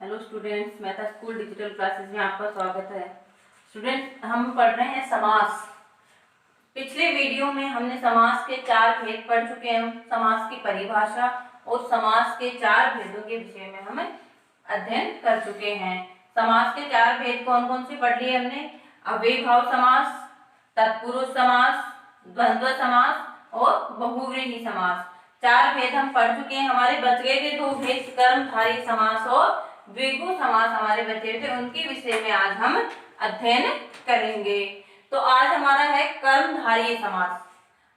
Hello students, Mehta school digital classes में आपका स्वागत है। स्टूडेंट, हम पढ़ रहे हैं समास। पिछले वीडियो में हमने समास के 4 भेद पढ़ चुके हैं। समास की परिभाषा और समास के 4 भेदों के विषय में हम अध्ययन कर चुके हैं। समास के 4 भेद कौन कौन से पढ़ लिए हमने? अव्ययीभाव समास, तत्पुरुष समास, द्वंद्व समास और बहुव्रीहि समास। 4 भेद हम पढ़ चुके हैं। हमारे बच गए थे 2 भेद, कर्मधारय समास और द्विगु समास हमारे बचे थे। उनके विषय में आज हम अध्ययन करेंगे। तो आज हमारा है कर्मधारय समास।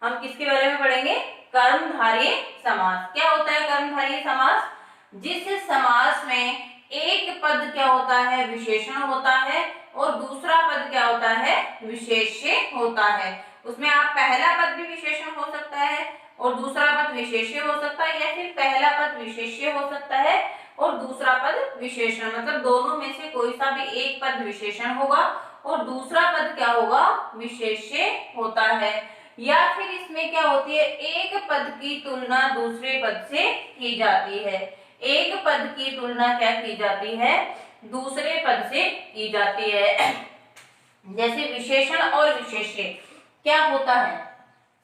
हम किसके बारे में पढ़ेंगे? कर्मधारय समास। क्या होता है कर्मधारय समास? जिस समास में एक पद क्या होता है? विशेषण होता है और दूसरा पद क्या होता है? विशेष्य होता है। उसमें आप पहला पद भी विशेषण हो सकता है और दूसरा पद विशेष्य हो सकता है, या फिर पहला पद विशेष्य हो सकता है और दूसरा पद विशेषण, मतलब दोनों में से कोई सा भी एक पद विशेषण होगा और दूसरा पद क्या होगा? विशेष्य होता है। या फिर इसमें क्या होती है? एक पद की तुलना दूसरे पद से की जाती है। एक पद की तुलना क्या की जाती है? दूसरे पद से की जाती है। जैसे विशेषण और विशेष्य क्या होता है?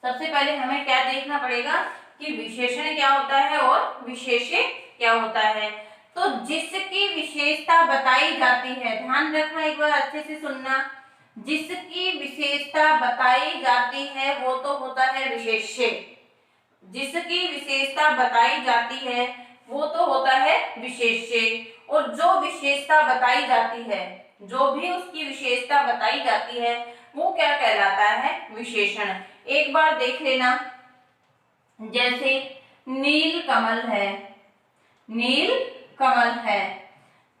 सबसे पहले हमें क्या देखना पड़ेगा कि विशेषण क्या होता है और विशेष्य क्या होता है। तो जिसकी विशेषता बताई जाती है, ध्यान रखना, एक बार अच्छे से सुनना। जिसकी विशेषता बताई जाती है वो तो होता है विशेष्य। जिसकी विशेषता बताई जाती है वो तो होता है विशेष्य। और जो विशेषता बताई जाती है, जो भी उसकी विशेषता बताई जाती है, वो क्या कहलाता है? विशेषण। एक बार देख लेना, जैसे नील कमल है। नील कमल है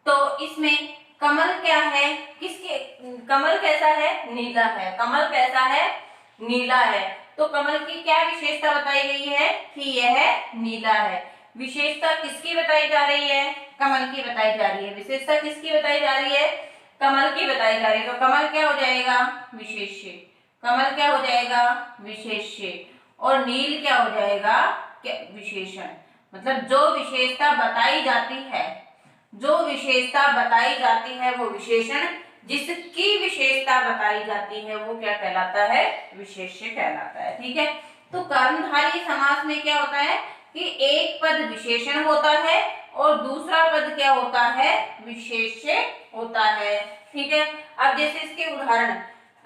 तो इसमें कमल क्या है? किसके? कमल कैसा है? नीला है। कमल कैसा है? नीला है। तो कमल की क्या विशेषता बताई गई है? कि यह नीला है। विशेषता किसकी बताई जा रही है? कमल की बताई जा रही है। विशेषता किसकी बताई जा रही है? कमल की बताई जा रही है। तो कमल क्या हो जाएगा? विशेष्य। कमल क्या हो जाएगा? विशेष्य। और नील क्या हो जाएगा? विशेषण। मतलब जो विशेषता बताई जाती है, जो विशेषता बताई जाती है वो विशेषण, जिसकी विशेषता बताई जाती है वो क्या कहलाता है? विशेष्य कहलाता है। ठीक है। तो कर्मधारय समास में क्या होता है कि एक पद विशेषण होता है और दूसरा पद क्या होता है? विशेष्य होता है। ठीक है। अब जैसे इसके उदाहरण,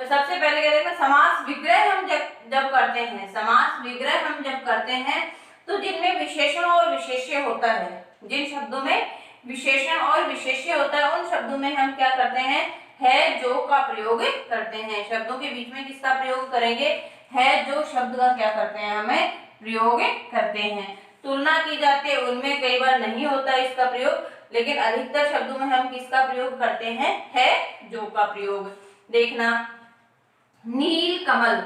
तो सबसे पहले क्या देखना, समास विग्रह हम जब करते हैं, समास विग्रह हम जब करते हैं तो जिनमें विशेषण और विशेष्य होता है, जिन शब्दों में विशेषण और विशेष्य होता है, उन शब्दों में हम क्या करते हैं? है जो का प्रयोग करते हैं। शब्दों के बीच में किसका प्रयोग करेंगे? है जो शब्द का क्या करते हैं? हमें प्रयोग करते हैं। तुलना की जाती है, उनमें कई बार नहीं होता इसका प्रयोग, लेकिन अधिकतर शब्दों में हम किसका प्रयोग करते हैं? है जो का प्रयोग। देखना, नील कमल,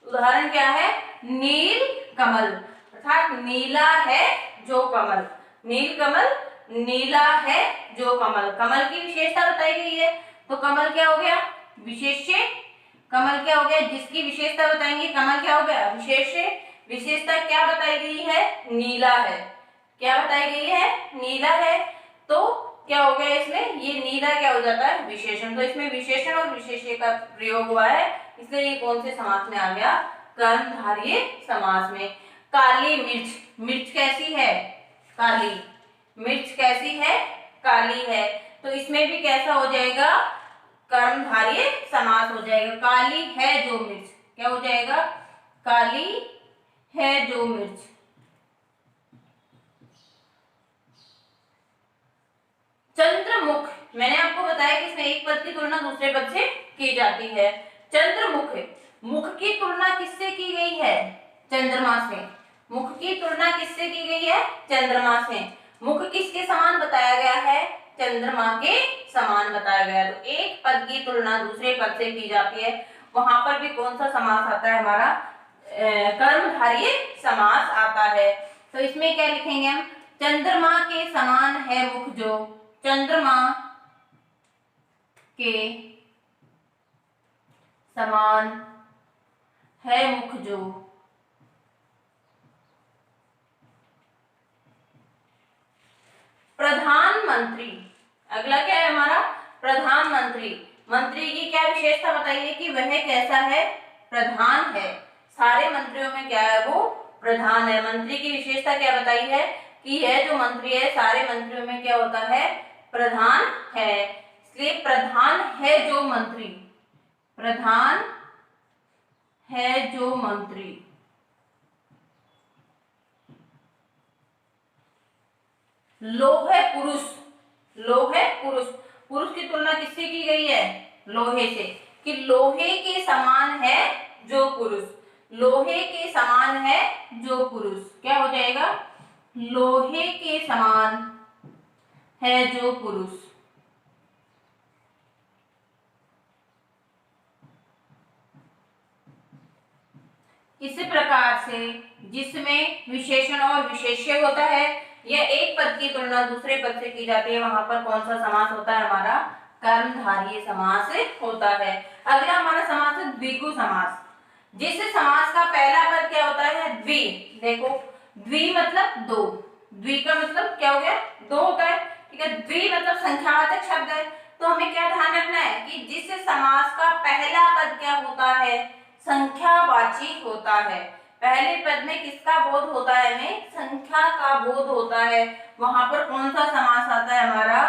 उदाहरण क्या है? नील कमल, अर्थात नीला है जो कमल। नील कमल, नीला है जो कमल। कमल की विशेषता बताई गई है तो कमल क्या हो गया? विशेष्य। कमल क्या हो गया? जिसकी विशेषता बताएंगे, कमल क्या हो गया? विशेष्य। विशेषता क्या बताई गई है? नीला है। क्या बताई गई है? नीला है। तो क्या हो गया इसमें? ये नीला क्या हो जाता है? विशेषण। तो इसमें विशेषण और विशेष्य का प्रयोग हुआ है, इसलिए ये कौन से समास में आ गया? कर्मधारय समास में। काली मिर्च, मिर्च कैसी है? काली। मिर्च कैसी है? काली है। तो इसमें भी कैसा हो जाएगा? कर्मधारय समास हो जाएगा। काली है जो मिर्च, क्या हो जाएगा? काली है जो मिर्च। चंद्रमुख, मैंने आपको बताया कि इसमें एक पद की तुलना दूसरे पद से की जाती है। चंद्रमुख, मुख की तुलना किससे की गई है? चंद्रमा से। मुख की तुलना किससे की गई है? चंद्रमा से। मुख किसके समान बताया गया है? चंद्रमा के समान बताया गया है। तो एक पद की तुलना दूसरे पद से की जाती है, वहां पर भी कौन सा समास आता है? हमारा कर्मधारय समास आता है। तो इसमें क्या लिखेंगे हम? चंद्रमा के समान है मुख जो, चंद्रमा के समान है मुख जो। प्रधानमंत्री प्रधानमंत्री। अगला क्या है हमारा? प्रधानमंत्री। मंत्री की क्या विशेषता बताइए कि वह कैसा है? प्रधान है। सारे मंत्रियों में क्या है? वो प्रधान है। मंत्री की विशेषता क्या बताई है कि यह जो मंत्री है सारे मंत्रियों में क्या होता है? प्रधान है। इसलिए प्रधान है जो मंत्री, प्रधान है जो मंत्री। लोहे पुरुष, लोहे पुरुष, पुरुष की तुलना किससे की गई है? लोहे से, कि लोहे के समान है जो पुरुष, लोहे के समान है जो पुरुष। क्या हो जाएगा? लोहे के समान है जो पुरुष। इसी प्रकार से जिसमें विशेषण और विशेष्य होता है या एक पद की तुलना दूसरे पद से की जाती है, वहां पर कौन सा समास होता है? हमारा कर्मधारय समास होता है। अगला हमारा समास है द्विगु समास। जिस समास का पहला पद क्या होता है? द्वि। देखो, द्वि मतलब दो, द्वि का मतलब क्या हो गया? दो होता है, ठीक है। द्वि मतलब संख्यावाचक शब्द है। तो हमें क्या ध्यान रखना है कि जिस समास का पहला पद क्या होता है? संख्यावाची होता है। पहले पद में किसका बोध होता है? हमें संख्या का बोध होता है। वहां पर कौन सा समास आता है? हमारा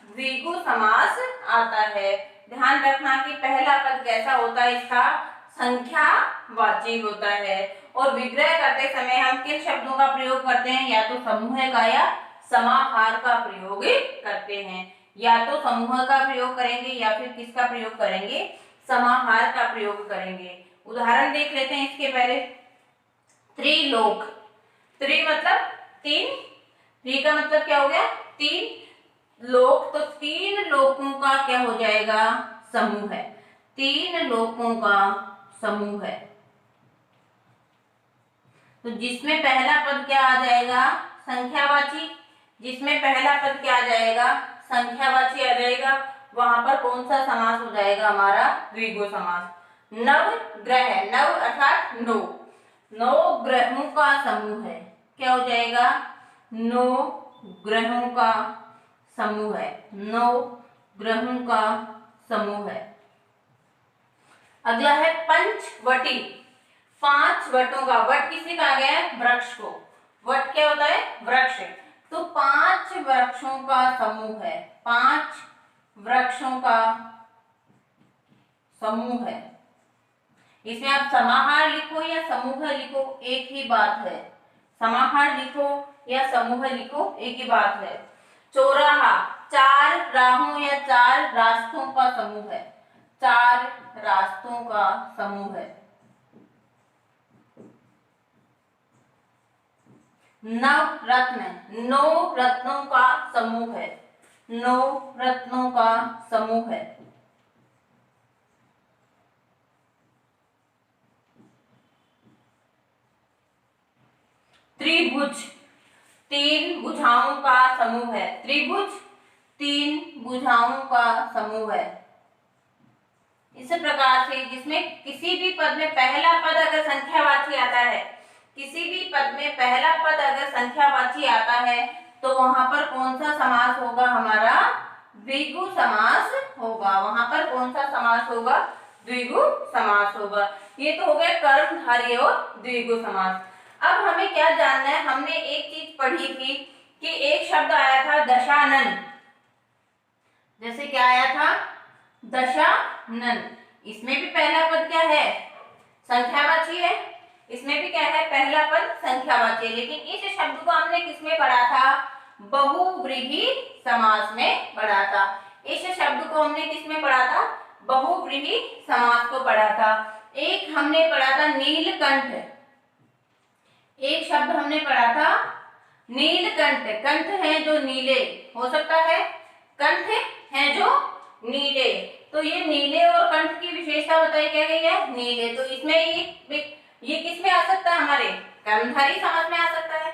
द्विगु समास आता है। ध्यान रखना कि पहला पद कैसा होता है? इसका संख्यावाची होता है। और विग्रह करते समय हम किन शब्दों का प्रयोग करते हैं? या तो समूह का या समाहार का प्रयोग करते हैं। या तो समूह का प्रयोग करेंगे या फिर किसका प्रयोग करेंगे? समाहार का प्रयोग करेंगे। उदाहरण देख लेते हैं इसके पहले। त्रिलोक, त्रि मतलब तीन, त्रि का मतलब क्या हो गया? तीन, लोक तो तीन लोकों का क्या हो जाएगा? समूह है, तीन लोकों का समूह है। तो जिसमें पहला पद क्या आ जाएगा? संख्यावाची। जिसमें पहला पद क्या आ जाएगा? संख्यावाची आ जाएगा। वहां पर कौन सा समास हो जाएगा? हमारा द्विगु समास। नव ग्रह, नव अर्थात नौ, नौ ग्रहों का समूह है। क्या हो जाएगा? नौ ग्रहों का समूह है, नौ ग्रहों का समूह है। अगला है पंचवटी, पांच वटों का। वट किसे कहा गया है? वृक्ष को। वट क्या होता है? वृक्ष। तो पांच वृक्षों का समूह है, पांच वृक्षों का समूह है। इसमें आप समाहार लिखो या समूह लिखो, एक ही बात है। समाहार लिखो या समूह लिखो, एक ही बात है। चौराहा, चार राहों या चार रास्तों का समूह है, चार रास्तों का समूह है। नवरत्न, नौ रत्नों का समूह है, नौ रत्नों का समूह है। त्रिभुज, तीन भुजाओं का समूह है, त्रिभुज तीन भुजाओं का समूह है। इस प्रकार से जिसमें किसी भी पद में पहला पद अगर संख्यावाची आता है, किसी भी पद में पहला पद अगर संख्यावाची आता है, तो वहां पर कौन सा समास होगा? हमारा द्विगु समास होगा। वहां पर कौन सा समास होगा? द्विगु समास होगा। ये तो हो गया कर्मधारय और द्विगु समास। अब हमें क्या जानना है? हमने एक चीज पढ़ी थी कि एक शब्द आया था दशानन। जैसे क्या आया था? दशानन। इसमें भी पहला पद क्या है? संख्यावाची है। इसमें भी क्या है? पहला पद संख्यावाची है। लेकिन इस शब्द को हमने किसमें पढ़ा था? बहुव्रीहि समास में पढ़ा था। इस शब्द को हमने किसमें पढ़ा था? बहुव्रीहि समास को पढ़ा था। एक हमने पढ़ा था नीलकंठ, एक शब्द हमने पढ़ा था नीलकंठ। कंठ है जो नीले, हो सकता है कंठ है जो नीले। तो ये नीले और कंठ की विशेषता बताई क्या गई है? नीले। तो इसमें ये किस में आ सकता है? हमारे कर्मधारय समास में आ सकता है।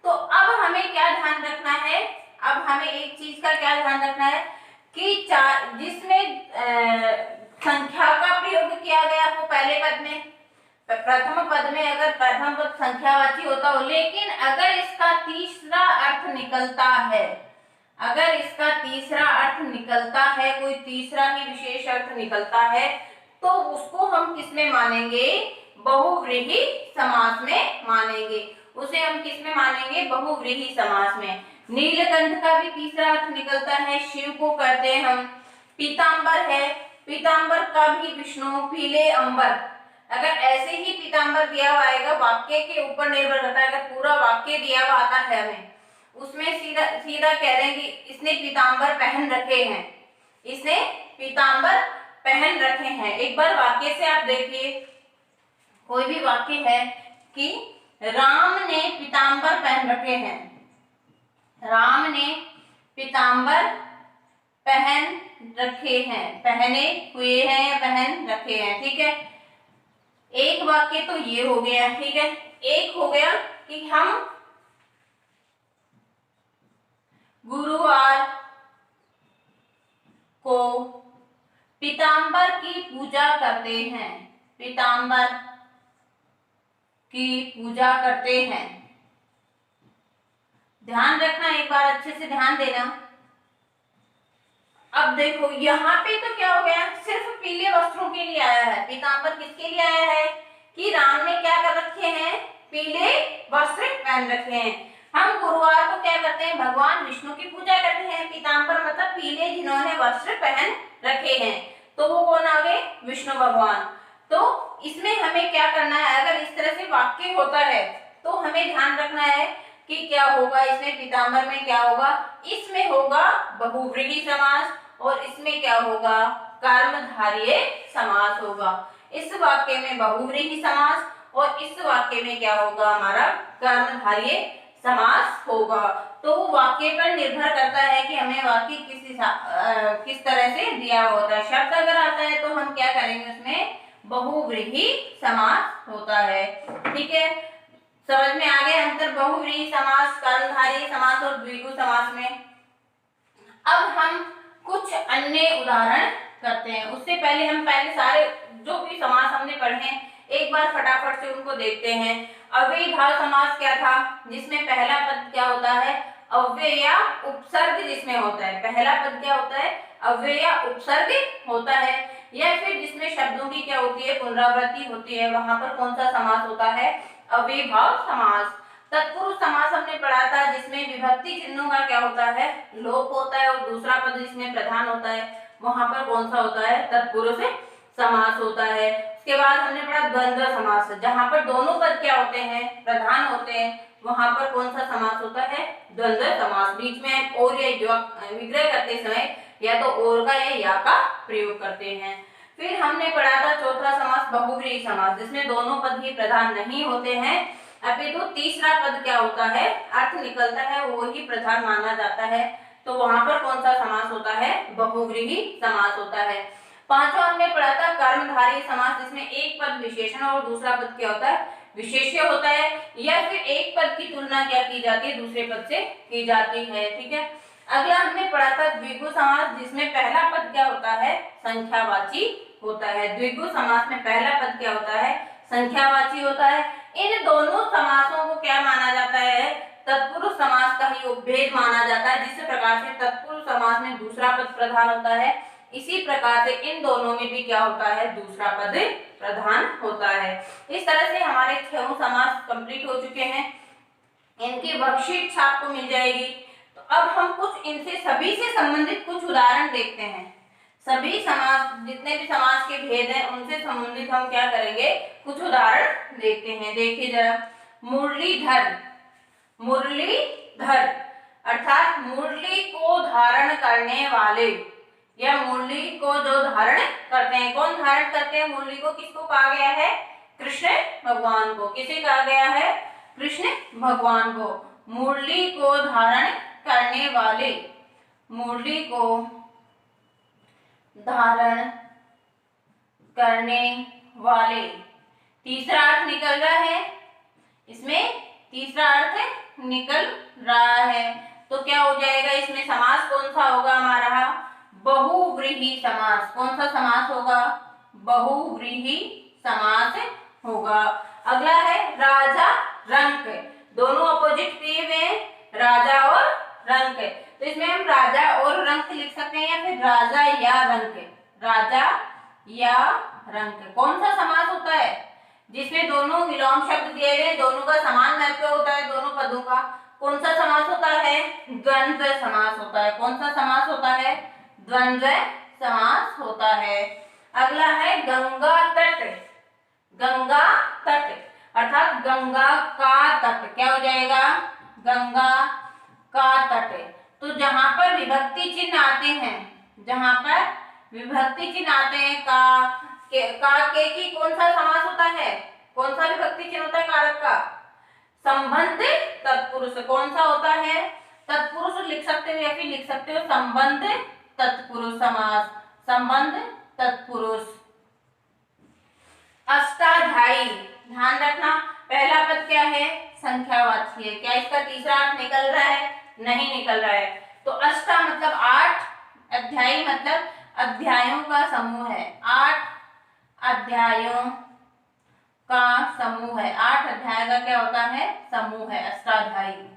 तो अब हमें क्या ध्यान रखना है? अब हमें एक चीज का क्या ध्यान रखना है कि जिसमें संख्या का प्रयोग किया गया हो पहले पद में, प्रथम पद में अगर प्रथम पद संख्यावाची होता हो, लेकिन अगर इसका तीसरा अर्थ निकलता है, अगर इसका तीसरा अर्थ निकलता है, कोई तीसरा ही विशेष अर्थ निकलता है, तो उसको हम किस में मानेंगे? बहुव्रीहि समास में मानेंगे। उसे हम किस में मानेंगे? बहुव्रीहि समास में। नीलकंठ का भी तीसरा अर्थ निकलता है, शिव को कहते हैं हम। पीतांबर है, पीतांबर का भी विष्णु, पीले अंबर। अगर ऐसे ही पीतांबर दिया हुआ आएगा, वाक्य के ऊपर निर्भर करता है। अगर पूरा वाक्य दिया हुआ आता है हमें, उसमें सीधा सीधा कह रहे हैं कि इसने पीतांबर पहन रखे हैं, इसने पीतांबर पहन रखे हैं। एक बार वाक्य से आप देखिए, कोई भी वाक्य है कि राम ने पीतांबर पहन रखे हैं, राम ने पीतांबर पहन रखे हैं, पहने हुए हैं या पहन रखे हैं, ठीक है। एक वाक्य तो ये हो गया, ठीक है। एक हो गया कि हम गुरुवार को पीतांबर की पूजा करते हैं, पीतांबर की पूजा करते हैं। ध्यान रखना, एक बार अच्छे से ध्यान देना। अब देखो यहाँ पे तो क्या हो गया, सिर्फ पीले वस्त्रों के लिए आया है। पीतांबर किसके लिए आया है? कि राम ने क्या कर रखे हैं? पीले वस्त्र पहन रखे हैं। हम गुरुवार को क्या करते हैं? भगवान विष्णु की पूजा करते हैं। पीतांबर मतलब पीले जिन्होंने वस्त्र पहन रखे हैं, तो वो कौन आ गए? विष्णु भगवान। तो इसमें हमें क्या करना है? अगर इस तरह से वाक्य होता है तो हमें ध्यान रखना है कि क्या होगा इसमें, पीतांबर में क्या होगा? इसमें होगा बहुव्रीहि समास और इसमें क्या होगा? कर्मधारय समास होगा। इस वाक्य में बहुव्रीहि समास और इस वाक्य में क्या होगा? हमारा कर्मधारय समास होगा। तो वाक्य पर निर्भर करता है कि हमें वाक्य किस तरह से दिया होता है। शब्द अगर आता है तो हम क्या करेंगे? उसमें बहुव्रीहि समास होता है, ठीक है। समझ में आ गया अंतर बहुव्रीहि समास, कर्मधारय समास और द्विगु समास में। अब हम कुछ अन्य उदाहरण करते हैं। उससे पहले हम सारे जो भी समास हमने पढ़े हैं एक बार फटाफट से उनको देखते हैं। अव्ययी भाव समास क्या था? जिसमें पहला पद क्या होता है? अव्यय या उपसर्ग जिसमें होता है। पहला पद क्या होता है? अव्यय या उपसर्ग होता है। या फिर जिसमें शब्दों की क्या होती है? पुनरावृत्ति होती है। वहां पर कौन सा समास होता है? अव्ययी भाव समास। तत्पुरुष समास हमने पढ़ा था, जिसमें विभक्ति चिन्हों का क्या होता है? लोप होता है और दूसरा पद जिसमें प्रधान होता है, वहां पर कौन सा होता है? तत्पुरुष समास होता है। उसके बाद हमने पढ़ा द्वंद्व समास, जहां पर दोनों पद क्या होते हैं? प्रधान होते हैं। वहां पर कौन सा समास होता है? द्वंद्व समास। बीच में और या विग्रह करते समय या तो और का या का प्रयोग करते हैं। फिर हमने पढ़ा था चौथा समास बहुव्रीहि समास, जिसमें दोनों पद ही प्रधान नहीं होते हैं, अपितु तीसरा पद क्या होता है? अर्थ निकलता है, वो ही प्रधान माना जाता है। तो वहां पर कौन सा समास होता है? बहुव्रीहि समास होता है। पांचवा हमने पढ़ा था कर्मधारय समास, जिसमें एक पद विशेषण और दूसरा पद क्या होता है? विशेष्य होता है। या फिर एक पद की तुलना क्या की जाती है? दूसरे पद से की जाती है, ठीक है। अगला हमने पढ़ा था द्विगु समास, जिसमें पहला पद क्या होता है? संख्यावाची होता है। द्विगु समास में पहला पद क्या होता है? संख्यावाची होता है। इन दोनों समासों को क्या माना जाता है? तत्पुरुष समास का ही उपभेद माना जाता है। जिस प्रकार से तत्पुरुष समास में दूसरा पद प्रधान होता है, इसी प्रकार से इन दोनों में भी क्या होता है? दूसरा पद प्रधान होता है। इस तरह से हमारे 6 समास कंप्लीट हो चुके हैं। इनकी वर्कशीट आपको मिल जाएगी। तो अब हम कुछ इनसे सभी से संबंधित कुछ उदाहरण देखते हैं। सभी समास, जितने भी समास के भेद हैं, उनसे संबंधित हम क्या करेंगे? कुछ उदाहरण देखते हैं। देखिए जरा, मुरलीधर, मुरलीधर अर्थात मुरली को धारण करने वाले, या मुरली को जो धारण करते हैं। कौन धारण करते हैं मुरली को? किसको कहा गया है? कृष्ण भगवान को। किसे कहा गया है? कृष्ण भगवान को। मुरली को धारण करने वाले, मुरली को धारण करने वाले। तीसरा अर्थ निकल रहा है इसमें, तीसरा अर्थ निकल रहा है। तो क्या हो जाएगा इसमें? समास कौन सा होगा हमारा? बहुव्रीहि समास। कौन सा समास होगा? बहुव्रीहि समास होगा। अगला है राजा रंक। दोनों अपोजिट दिए हुए हैं, राजा और रंक। तो इसमें हम राजा और रंक लिख सकते हैं या फिर राजा या रंक। राजा या रंक कौन सा समास होता है जिसमें दोनों विलोम शब्द दिए गए, दोनों का समान महत्व होता है, दोनों पदों का। कौन सा समास होता है? द्वंद्व समास होता है। कौन सा समास होता है? द्वंद्व समास होता है। अगला है गंगा तट। गंगा तट अर्थात गंगा का तट क्या हो जाएगा? गंगा का तट। तो जहां पर विभक्ति चिन्ह आते हैं, जहां पर विभक्ति चिन्ह आते हैं के की कौन सा समास होता है? कौन सा विभक्ति चिन्ह होता है कारक का? संबंध तत्पुरुष। कौन सा होता है? तत्पुरुष लिख सकते हो या फिर लिख सकते हो संबंध तत्पुरुष समास। संबंध तत्पुरुष। अष्टाध्यायी, ध्यान रखना पहला पद क्या है? संख्यावाची है। क्या इसका तीसरा अर्थ निकल रहा है? नहीं निकल रहा है। तो अष्टा मतलब 8, अध्यायी मतलब अध्यायों का समूह है। 8 अध्यायों का समूह है। 8 अध्याय का क्या होता है? समूह है अष्टाध्यायी।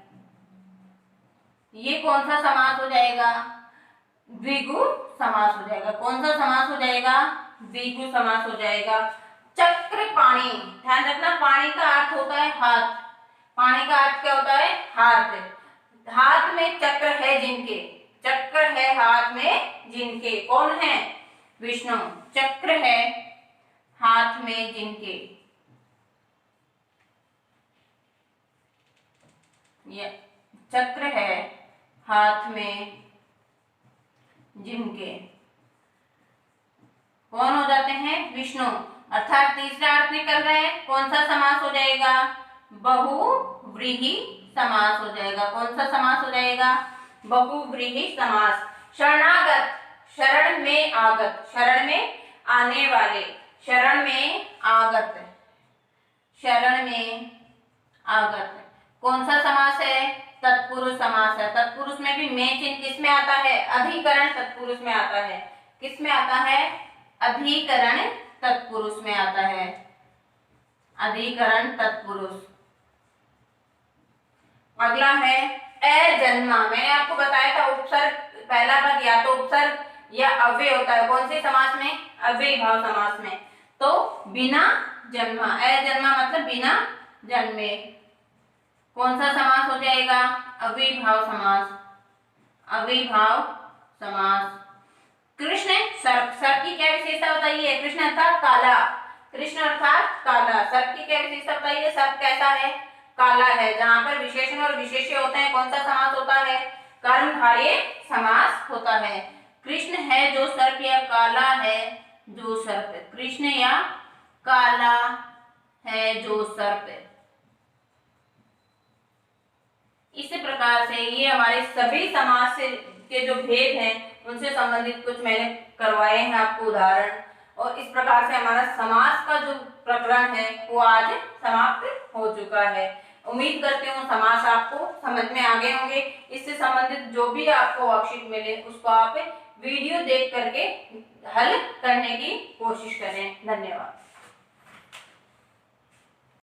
ये कौन सा समास हो जाएगा? द्विगु समास हो जाएगा। कौन सा समास हो जाएगा? द्विगु समास हो जाएगा। चक्र पाणी, ध्यान रखना पाणी का अर्थ होता है हाथ। पाणी का अर्थ क्या होता है? हाथ। हाथ में चक्र है जिनके, चक्र है हाथ में जिनके, कौन है? विष्णु। चक्र है हाथ में जिनके, ये चक्र है हाथ में जिनके, कौन हो जाते हैं? विष्णु। अर्थात तीसरा अर्थ निकल रहा है। कौन सा समास हो जाएगा? बहुव्रीहि समास हो जाएगा। कौन सा समास हो जाएगा? बहुव्रीहि समास। शरणागत, शरण में आगत, शरण में आने वाले, शरण में आगत, शरण में आगत। कौन सा समास है? तत्पुरुष समास है। तत्पुरुष में भी में चिन्ह किस में आता है? अधिकरण तत्पुरुष में आता है। किस में आता है? अधिकरण तत्पुरुष में आता है। अधिकरण तत्पुरुष। अगला है अजन्मा। मैंने आपको बताया था उपसर्ग पहला पद या तो उपसर्ग या अव्यय होता है। कौन से समास में? अव्यय भाव समास में। तो बिना जन्मा, अजन्मा मतलब बिना जन्मे। कौन सा समास हो जाएगा? अविभाव समास। अविभाव समास। कृष्ण सर्प, सर्प की क्या विशेषता बताइए? कृष्ण अर्थात काला, कृष्ण अर्थात काला। सर्प की क्या विशेषता बताइए? सर्प कैसा है? काला है। जहां पर विशेषण और विशेष्य होते हैं कौन सा समास होता है? कर्मधारय समास होता है। कृष्ण है जो सर्प या काला है जो सर्प। कृष्ण या काला है जो सर्प। इसी प्रकार से ये हमारे सभी समास के जो भेद हैं उनसे संबंधित कुछ मैंने करवाए हैं आपको उदाहरण। और इस प्रकार से हमारा समास का जो प्रकरण है वो आज समाप्त हो चुका है। उम्मीद करती हूँ समास आपको समझ में आ गए होंगे। इससे संबंधित जो भी आपको वर्कशीट मिले उसको आप वीडियो देख करके हल करने की कोशिश करें। धन्यवाद।